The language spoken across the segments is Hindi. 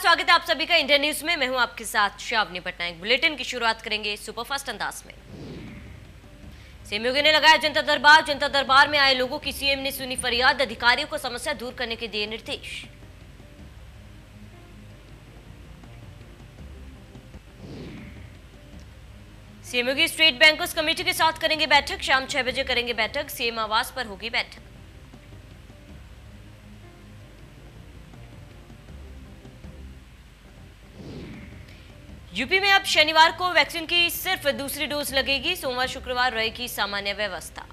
स्वागत है आप सभी का इंडिया न्यूज में। मैं हूं आपके साथ श्रावणी पटनायक। बुलेटिन की शुरुआत करेंगे सुपरफास्ट अंदाज में। सीएम योगी ने लगाया जनता दरबार। जनता दरबार में आए लोगों की सीएम ने सुनी फरियाद। अधिकारियों को समस्या दूर करने के दिए निर्देश। सीएम योगी स्टेट बैंकर्स कमेटी के साथ करेंगे बैठक। शाम 6 बजे करेंगे बैठक। सीएम आवास पर होगी बैठक। यूपी में अब शनिवार को वैक्सीन की सिर्फ दूसरी डोज लगेगी। सोमवार शुक्रवार रहेगी सामान्य व्यवस्था।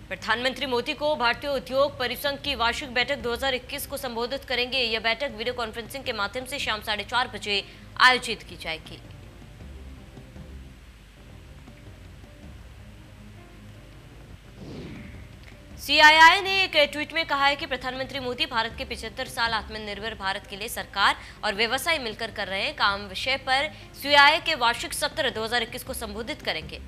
प्रधानमंत्री मोदी को भारतीय उद्योग परिसंघ की वार्षिक बैठक 2021 को संबोधित करेंगे। यह बैठक वीडियो कॉन्फ्रेंसिंग के माध्यम से शाम 4:30 बजे आयोजित की जाएगी। सीआईआई ने एक ट्वीट में कहा है कि प्रधानमंत्री मोदी भारत के 75 साल आत्मनिर्भर भारत के लिए सरकार और व्यवसाय मिलकर कर रहे काम विषय पर सीआईआई के वार्षिक सत्र 2021 को संबोधित करेंगे।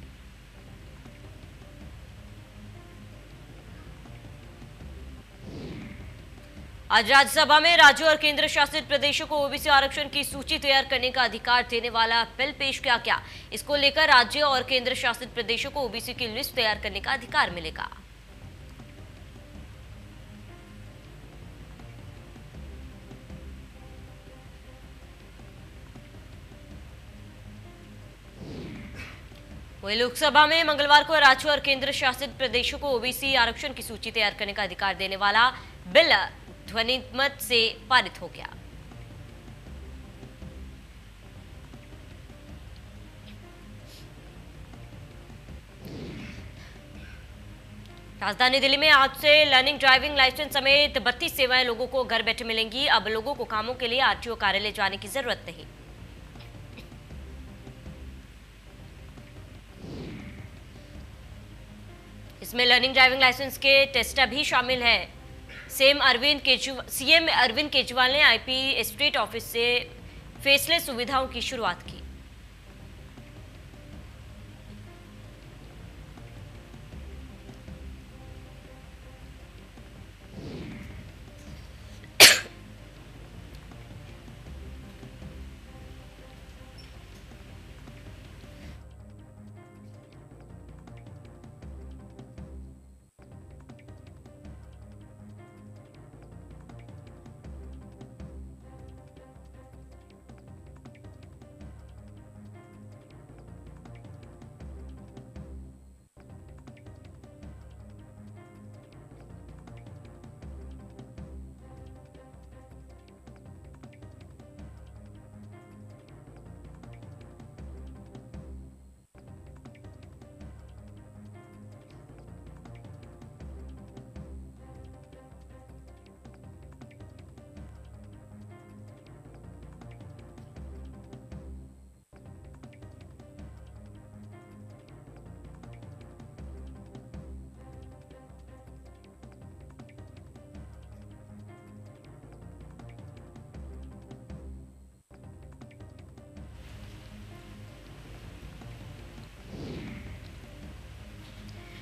आज राज्यसभा में राज्यों और केंद्र शासित प्रदेशों को ओबीसी आरक्षण की सूची तैयार करने का अधिकार देने वाला बिल पेश किया गया। इसको लेकर राज्यों और केंद्र शासित प्रदेशों को ओबीसी की लिस्ट तैयार करने का अधिकार मिलेगा। वहीं लोकसभा में मंगलवार को राज्यों और केंद्र शासित प्रदेशों को ओबीसी आरक्षण की सूची तैयार करने का अधिकार देने वाला बिल ध्वनिमत से पारित हो गया। राजधानी दिल्ली में आज से लर्निंग ड्राइविंग लाइसेंस समेत 32 सेवाएं लोगों को घर बैठे मिलेंगी। अब लोगों को कामों के लिए आरटीओ कार्यालय जाने की जरूरत नहीं। इसमें लर्निंग ड्राइविंग लाइसेंस के टेस्ट भी शामिल है। सीएम अरविंद केजरीवाल ने आईपी स्टेट ऑफिस से फेसलेस सुविधाओं की शुरुआत की।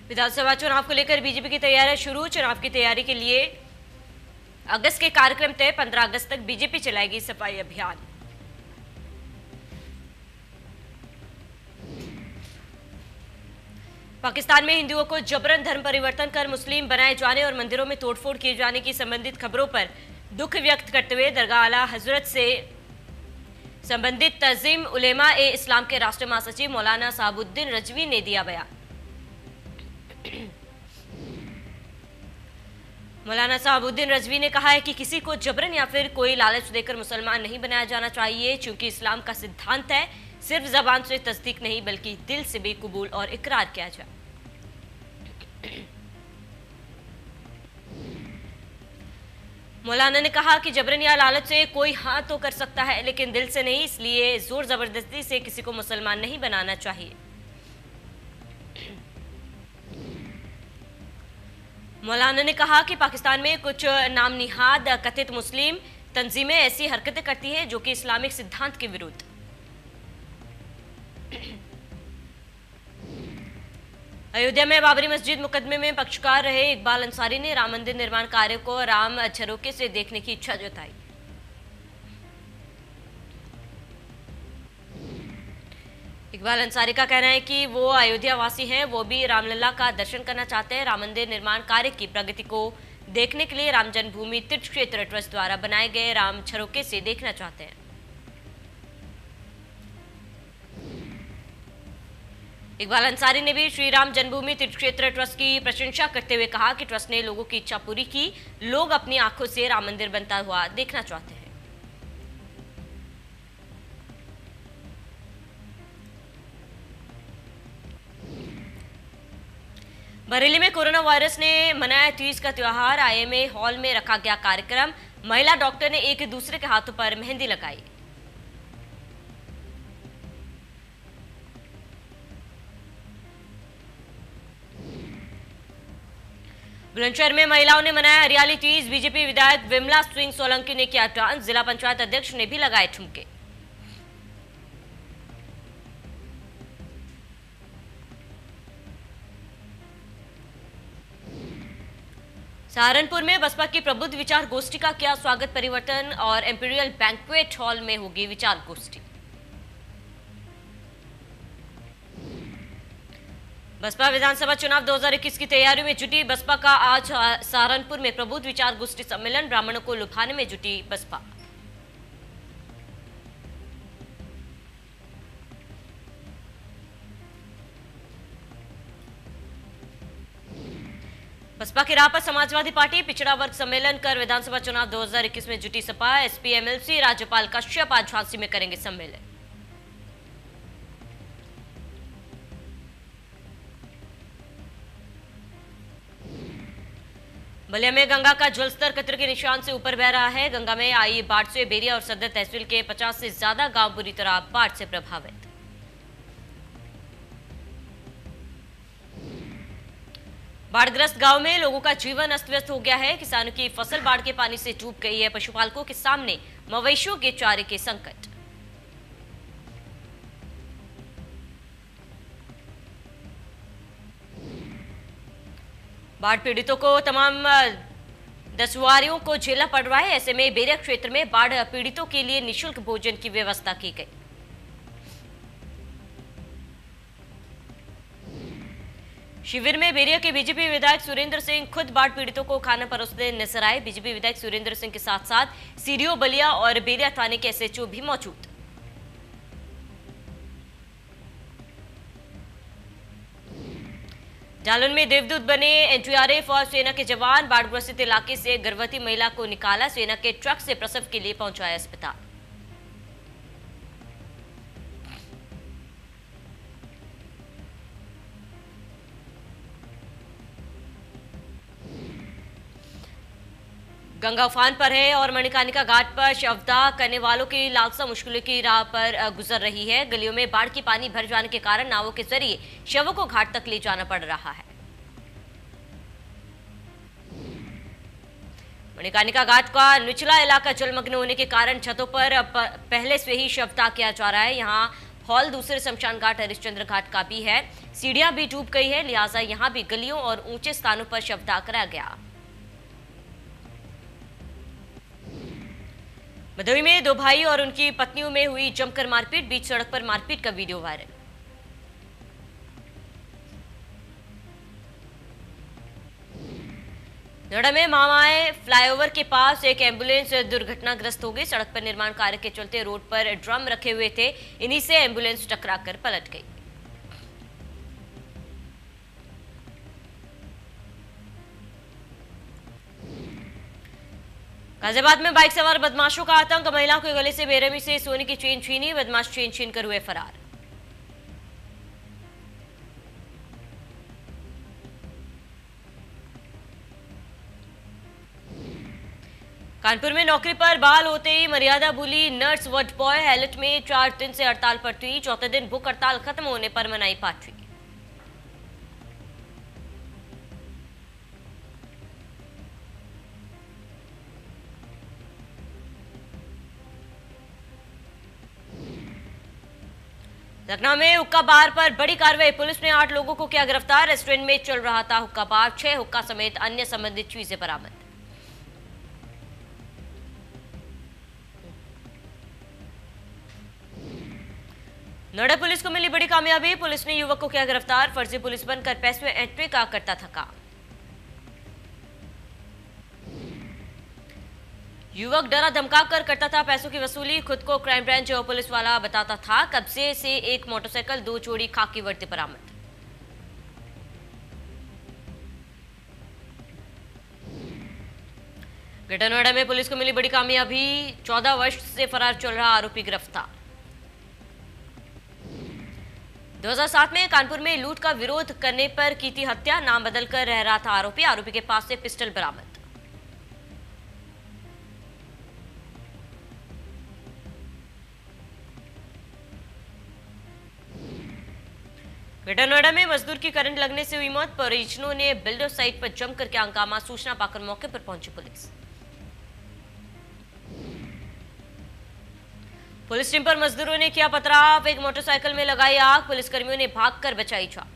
विधानसभा चुनाव को लेकर बीजेपी की तैयारियां शुरू। चुनाव की तैयारी के लिए अगस्त के कार्यक्रम तय। 15 अगस्त तक बीजेपी चलाएगी सफाई अभियान। पाकिस्तान में हिंदुओं को जबरन धर्म परिवर्तन कर मुस्लिम बनाए जाने और मंदिरों में तोड़फोड़ किए जाने की संबंधित खबरों पर दुख व्यक्त करते हुए दरगाह आला हजरत से संबंधित तंजीम उलेमा ए इस्लाम के राष्ट्रीय महासचिव मौलाना साहबुद्दीन रजवी ने दिया बयान। मौलाना साहबुद्दीन रजवी ने कहा है कि किसी को जबरन या फिर कोई लालच देकर मुसलमान नहीं बनाया जाना चाहिए, क्योंकि इस्लाम का सिद्धांत है सिर्फ जबान से तस्दीक नहीं बल्कि दिल से भी कबूल और इकरार किया जाए। मौलाना ने कहा कि जबरन या लालच से कोई हाँ तो कर सकता है लेकिन दिल से नहीं, इसलिए जोर जबरदस्ती से किसी को मुसलमान नहीं बनाना चाहिए। मौलाना ने कहा कि पाकिस्तान में कुछ नाम निहाद कथित मुस्लिम तंजीमें ऐसी हरकतें करती हैं जो कि इस्लामिक सिद्धांत के विरुद्ध। अयोध्या में बाबरी मस्जिद मुकदमे में पक्षकार रहे इकबाल अंसारी ने राम मंदिर निर्माण कार्य को राम झरोके से देखने की इच्छा जताई। इकबाल अंसारी का कहना है कि वो अयोध्या वासी हैं, वो भी रामलला का दर्शन करना चाहते हैं। राम मंदिर निर्माण कार्य की प्रगति को देखने के लिए राम जन्मभूमि तीर्थ क्षेत्र ट्रस्ट द्वारा बनाए गए राम झरोके से देखना चाहते हैं। इकबाल अंसारी ने भी श्री राम जन्मभूमि तीर्थ क्षेत्र ट्रस्ट की प्रशंसा करते हुए कहा कि ट्रस्ट ने लोगों की इच्छा पूरी की, लोग अपनी आंखों से राम मंदिर बनता हुआ देखना चाहते हैं। बरेली में कोरोना वायरस ने मनाया तीज का त्योहार। आईएमए हॉल में रखा गया कार्यक्रम। महिला डॉक्टर ने एक दूसरे के हाथों पर मेहंदी लगाई। बुलंदशहर में महिलाओं ने मनाया हरियाली तीज। बीजेपी विधायक विमला सिंह सोलंकी ने किया डांस। जिला पंचायत अध्यक्ष ने भी लगाए ठुमके। सहारनपुर में बसपा की प्रबुद्ध विचार गोष्ठी का किया स्वागत। परिवर्तन और इंपीरियल बैंक्वेट हॉल में होगी विचार गोष्ठी। बसपा विधानसभा चुनाव 2021 की तैयारियों में जुटी बसपा का आज सहारनपुर में प्रबुद्ध विचार गोष्ठी सम्मेलन। ब्राह्मणों को लुभाने में जुटी बसपा। बसपा के राह पर समाजवादी पार्टी पिछड़ा वर्ग सम्मेलन कर विधानसभा चुनाव 2021 में जुटी सपा। एसपी एमएलसी राज्यपाल कश्यप आज झांसी में करेंगे सम्मेलन। बलिया में गंगा का जलस्तर खतरे के निशान से ऊपर बह रहा है। गंगा में आई बाढ़ से बेरिया और सदर तहसील के 50 से ज्यादा गांव बुरी तरह बाढ़ से प्रभावित। बाढ़ग्रस्त गांव में लोगों का जीवन अस्त व्यस्त हो गया है। किसानों की फसल बाढ़ के पानी से डूब गई है। पशुपालकों के सामने मवेशियों के चारे के संकट। बाढ़ पीड़ितों को तमाम दुश्वारियों को झेलना पड़ रहा है। ऐसे में बेरिया क्षेत्र में बाढ़ पीड़ितों के लिए निःशुल्क भोजन की व्यवस्था की गई। शिविर में बेरिया के बीजेपी विधायक सुरेंद्र सिंह खुद बाढ़ पीड़ितों को खाना परोसते नजर आए। बीजेपी विधायक सुरेंद्र सिंह के साथ साथ सीडीओ बलिया और बेरिया थाने के एसएचओ भी मौजूद। जालौन में देवदूत बने एनडीआरएफ और सेना के जवान। बाढ़ग्रसित इलाके से गर्भवती महिला को निकाला। सेना के ट्रक से प्रसव के लिए पहुंचाया अस्पताल। गंगा उफान पर है और मणिकर्णिका घाट पर शवदाह करने वालों की लालसा मुश्किलों की राह पर गुजर रही है। गलियों में बाढ़ की पानी भर जाने के कारण नावों के जरिए शवों को घाट तक ले जाना पड़ रहा है। मणिकर्णिका घाट का निचला इलाका जलमग्न होने के कारण छतों पर पहले से ही शवदाह किया जा रहा है। यहाँ हॉल दूसरे शमशान घाट हरिश्चंद्र घाट का भी है। सीढ़ियां भी डूब गई है, लिहाजा यहाँ भी गलियों और ऊंचे स्थानों पर शवदाह कराया गया। भदोही में दो भाई और उनकी पत्नियों में हुई जमकर मारपीट। बीच सड़क पर मारपीट का वीडियो वायरल। नोएडा में मामाए फ्लाईओवर के पास एक एम्बुलेंस दुर्घटनाग्रस्त हो गई। सड़क पर निर्माण कार्य के चलते रोड पर ड्रम रखे हुए थे, इन्हीं से एम्बुलेंस टकराकर पलट गई। गाजियाबाद में बाइक सवार बदमाशों का आतंक। महिलाओं के गले से बेरहमी से सोने की चेन छीनी। बदमाश चेन छीन कर हुए फरार। कानपुर में नौकरी पर बहाल होते ही मर्यादा भूली नर्स वट बॉय। हैलट में 4 दिन से हड़ताल पर थी। चौथे दिन भूख हड़ताल खत्म होने पर मनाई पार्टी। लखनऊ में हुक्का बार पर बड़ी कार्रवाई, पुलिस ने 8 लोगों को किया गिरफ्तार। रेस्टोरेंट में चल रहा था हुक्का बार, 6 हुक्का समेत अन्य संबंधित चीजें बरामद। नोएडा पुलिस को मिली बड़ी कामयाबी, पुलिस ने युवक को किया गिरफ्तार। फर्जी पुलिस बनकर पैसे में एंट्री का करता था काम। युवक डरा धमका कर करता था पैसों की वसूली, खुद को क्राइम ब्रांच और पुलिस वाला बताता था। कब्जे से एक मोटरसाइकिल, 2 जोड़ी खाकी वर्दी बरामद। ग्रेटर नोएडा में पुलिस को मिली बड़ी कामयाबी, 14 वर्ष से फरार चल रहा आरोपी गिरफ्तार। 2007 में कानपुर में लूट का विरोध करने पर की थी हत्या, नाम बदलकर रह रहा था आरोपी। आरोपी के पास से पिस्टल बरामद। ग्रेटर नोएडा में मजदूर की करंट लगने से हुई मौत, परिजनों ने बिल्डर साइट पर जमकर किया हंगामा। सूचना पाकर मौके पर पहुंची पुलिस। पुलिस टीम पर मजदूरों ने किया पथराव, एक मोटरसाइकिल में लगाई आग, पुलिसकर्मियों ने भागकर बचाई जान।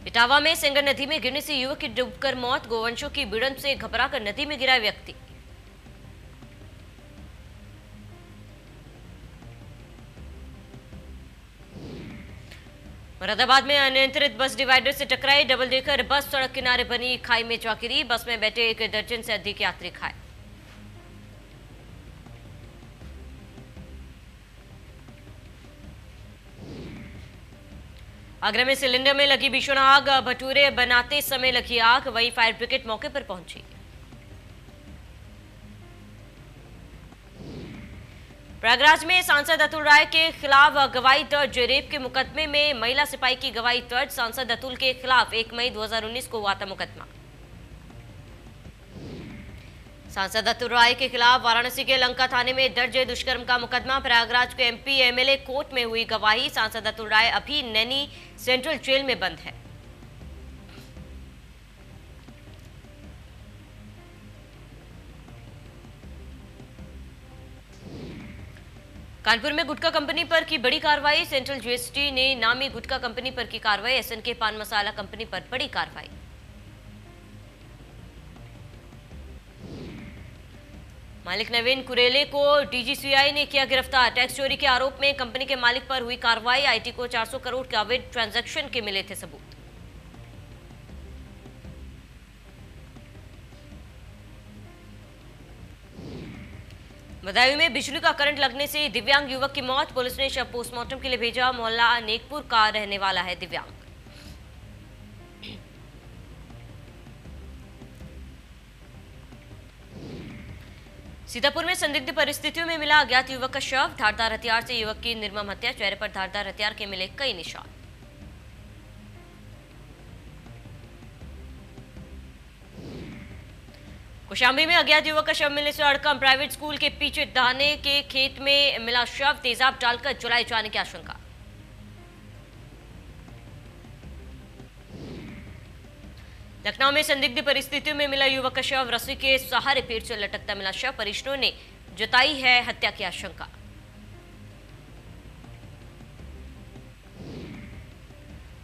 इटावा में सेंगर नदी में गिरने से युवक की डूबकर मौत, गोवंशों की भिड़ंत से घबराकर नदी में गिरा व्यक्ति। मुरादाबाद में अनियंत्रित बस डिवाइडर से टकराई, डबल डेकर बस सड़क किनारे बनी खाई में जा गिरी। बस में बैठे 1 दर्जन से अधिक यात्री घायल। आगरा में सिलेंडर में लगी भीषण आग, भटूरे बनाते समय लगी आग, वहीं फायर ब्रिगेड मौके पर पहुंची। प्रयागराज में सांसद अतुल राय के खिलाफ गवाही दर्ज, रेप के मुकदमे में महिला सिपाही की गवाही दर्ज। सांसद अतुल के खिलाफ 1 मई 2019 को हुआ था मुकदमा। सांसद अतुल राय के खिलाफ वाराणसी के लंका थाने में दर्ज है दुष्कर्म का मुकदमा। प्रयागराज के एमपी एमएलए कोर्ट में हुई गवाही। सांसद अतुल राय अभी नैनी सेंट्रल जेल में बंद है। कानपुर में गुटखा कंपनी पर की बड़ी कार्रवाई, सेंट्रल जीएसटी ने नामी गुटखा कंपनी पर की कार्रवाई। एसएनके पान मसाला कंपनी पर बड़ी कार्रवाई। मालिक नवीन कुरेले को डीजीसीआई ने किया गिरफ्तार। टैक्स चोरी के आरोप में कंपनी के मालिक पर हुई कार्रवाई। आईटी को 400 करोड़ के अवैध ट्रांजैक्शन के मिले थे सबूत। बदायूं में बिजली का करंट लगने से दिव्यांग युवक की मौत, पुलिस ने शव पोस्टमार्टम के लिए भेजा। मोहल्ला नेकपुर का रहने वाला है दिव्यांग। सीतापुर में संदिग्ध परिस्थितियों में मिला अज्ञात युवक का शव, धारदार हथियार से युवक की निर्मम हत्या, चेहरे पर धारदार हथियार के मिले कई निशान। कौशाम्बी में अज्ञात युवक का शव मिलने से हड़कंप, प्राइवेट स्कूल के पीछे धाने के खेत में मिला शव, तेजाब डालकर जलाए जाने की आशंका। लखनऊ में संदिग्ध परिस्थितियों में मिला युवक का शव, रस्सी के सहारे पेड़ से लटकता मिला शव, परिजनों ने जताई है हत्या की आशंका।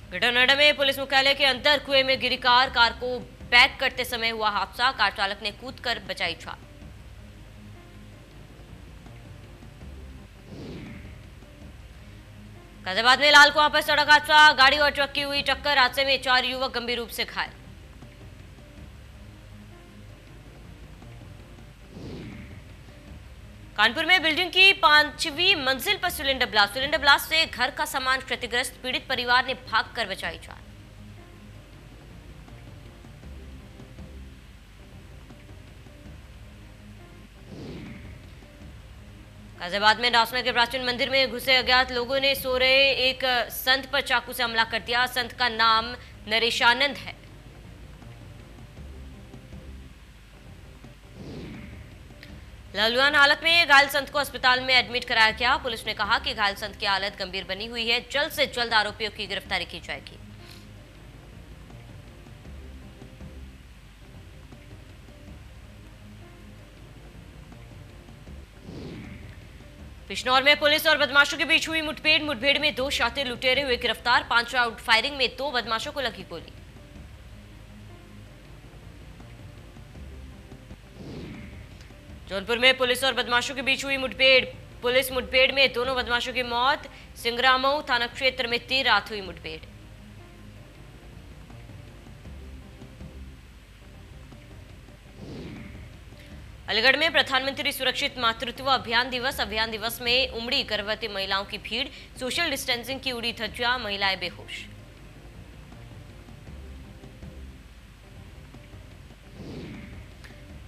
ग्रेटर नोएडा में पुलिस मुख्यालय के अंदर कुएं में गिरी कार को पैक करते समय हुआ हादसा, कार चालक ने कूदकर बचाई जान। गाजियाबाद में लाल कुआं पर सड़क हादसा, गाड़ी और ट्रक की हुई टक्कर, हादसे में 4 युवक गंभीर रूप से घायल। कानपुर में बिल्डिंग की 5वीं मंजिल पर सिलेंडर ब्लास्ट से घर का सामान क्षतिग्रस्त, पीड़ित परिवार ने भागकर बचाई जान। गाजियाबाद में डासना के प्राचीन मंदिर में घुसे अज्ञात लोगों ने सो रहे एक संत पर चाकू से हमला कर दिया। संत का नाम नरेशानंद है। लहलुहान हालत में घायल संत को अस्पताल में एडमिट कराया गया। पुलिस ने कहा कि घायल संत की हालत गंभीर बनी हुई है, जल्द से जल्द आरोपियों की गिरफ्तारी की जाएगी। बिजनौर में पुलिस और बदमाशों के बीच हुई मुठभेड़ में 2 शातिर लुटेरे हुए गिरफ्तार। 5 राउंड फायरिंग में 2 बदमाशों को लगी गोली। जौनपुर में पुलिस और बदमाशों के बीच हुई मुठभेड़। पुलिस मुठभेड़ में दोनों बदमाशों की मौत। सिंगरामऊ थाना क्षेत्र में देर रात हुई मुठभेड़। अलीगढ़ में प्रधानमंत्री सुरक्षित मातृत्व अभियान दिवस में उमड़ी गर्भवती महिलाओं की भीड़। सोशल डिस्टेंसिंग की उड़ी धज्जियां, महिलाएं बेहोश।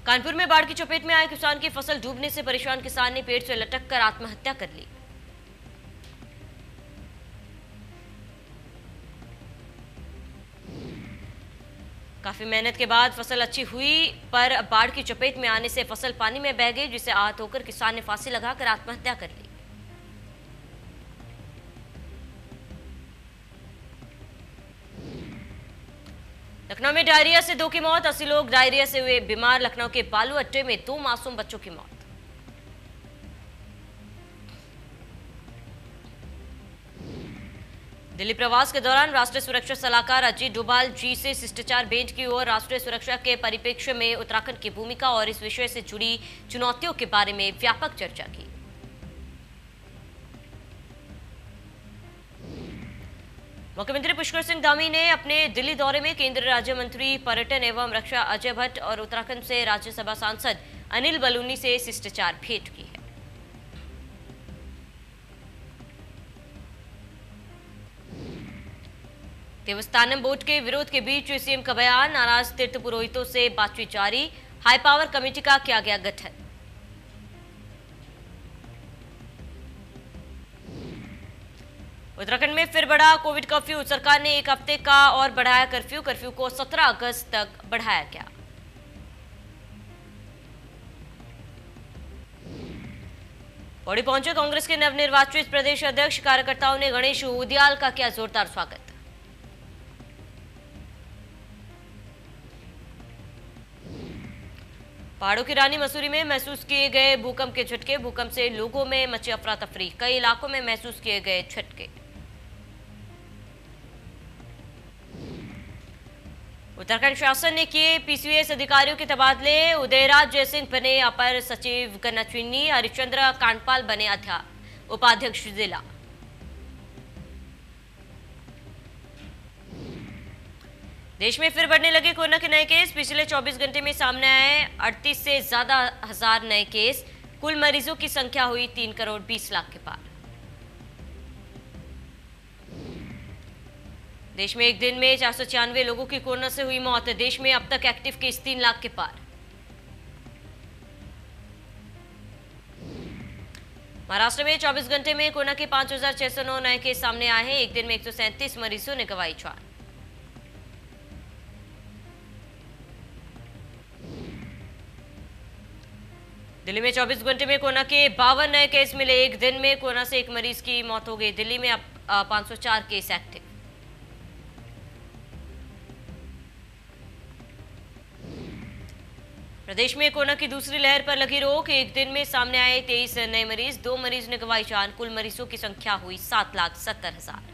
कानपुर में बाढ़ की चपेट में आए किसान की फसल डूबने से परेशान किसान ने पेड़ से लटक कर आत्महत्या कर ली। काफी मेहनत के बाद फसल अच्छी हुई, पर बाढ़ की चपेट में आने से फसल पानी में बह गई, जिससे आहत होकर किसान ने फांसी लगाकर आत्महत्या कर ली। लखनऊ में डायरिया से 2 की मौत। 80 लोग डायरिया से हुए बीमार। लखनऊ के बालू अड्डे में 2 मासूम बच्चों की मौत। दिल्ली प्रवास के दौरान राष्ट्रीय सुरक्षा सलाहकार अजीत डोभाल जी से शिष्टाचार भेंट की और राष्ट्रीय सुरक्षा के परिप्रेक्ष्य में उत्तराखंड की भूमिका और इस विषय से जुड़ी चुनौतियों के बारे में व्यापक चर्चा की। मुख्यमंत्री पुष्कर सिंह धामी ने अपने दिल्ली दौरे में केंद्रीय राज्य मंत्री पर्यटन एवं रक्षा अजय भट्ट और उत्तराखंड से राज्यसभा सांसद अनिल बलूनी से शिष्टाचार भेंट की है। देवस्थानम बोर्ड के विरोध के बीच सीएम का बयान। नाराज तीर्थ पुरोहितों से बातचीत जारी। हाई पावर कमेटी का किया गया गठन। उत्तराखंड में फिर बढ़ा कोविड कर्फ्यू। सरकार ने 1 हफ्ते का और बढ़ाया कर्फ्यू। कर्फ्यू को 17 अगस्त तक बढ़ाया गया। पौड़ी पहुंचे कांग्रेस के नवनिर्वाचित प्रदेश अध्यक्ष। कार्यकर्ताओं ने गणेश उदियाल का किया जोरदार स्वागत। पहाड़ों की रानी मसूरी में महसूस किए गए भूकंप के झटके। भूकंप से लोगों में मची अफरा तफरी। कई इलाकों में महसूस किए गए झटके। उत्तराखंड शासन ने किए पीसीएस अधिकारियों के तबादले। उदयराज जयसिंह बने अपर सचिव गन्नाचुन्नी। हरिश्चंद्र कांडपाल बने उपाध्यक्ष जिला। देश में फिर बढ़ने लगे कोरोना के नए केस। पिछले 24 घंटे में सामने आए 38 से ज्यादा हजार नए केस। कुल मरीजों की संख्या हुई 3 करोड़ 20 लाख के पार। देश में एक दिन में 496 लोगों की कोरोना से हुई मौत। देश में अब तक एक्टिव केस 3 लाख के पार। महाराष्ट्र में 24 घंटे में कोरोना के 5,609 नए केस सामने आए हैं। एक दिन में 137 मरीजों ने गंवाई जान। दिल्ली में 24 घंटे में कोरोना के 52 नए केस मिले। एक दिन में कोरोना से 1 मरीज की मौत हो गई। दिल्ली में अब 504 केस एक्टिव। प्रदेश में कोरोना की दूसरी लहर पर लगी रोक। एक दिन में सामने आए 23 नए मरीज। 2 मरीज ने गंवाई जान। कुल मरीजों की संख्या हुई 7,70,000।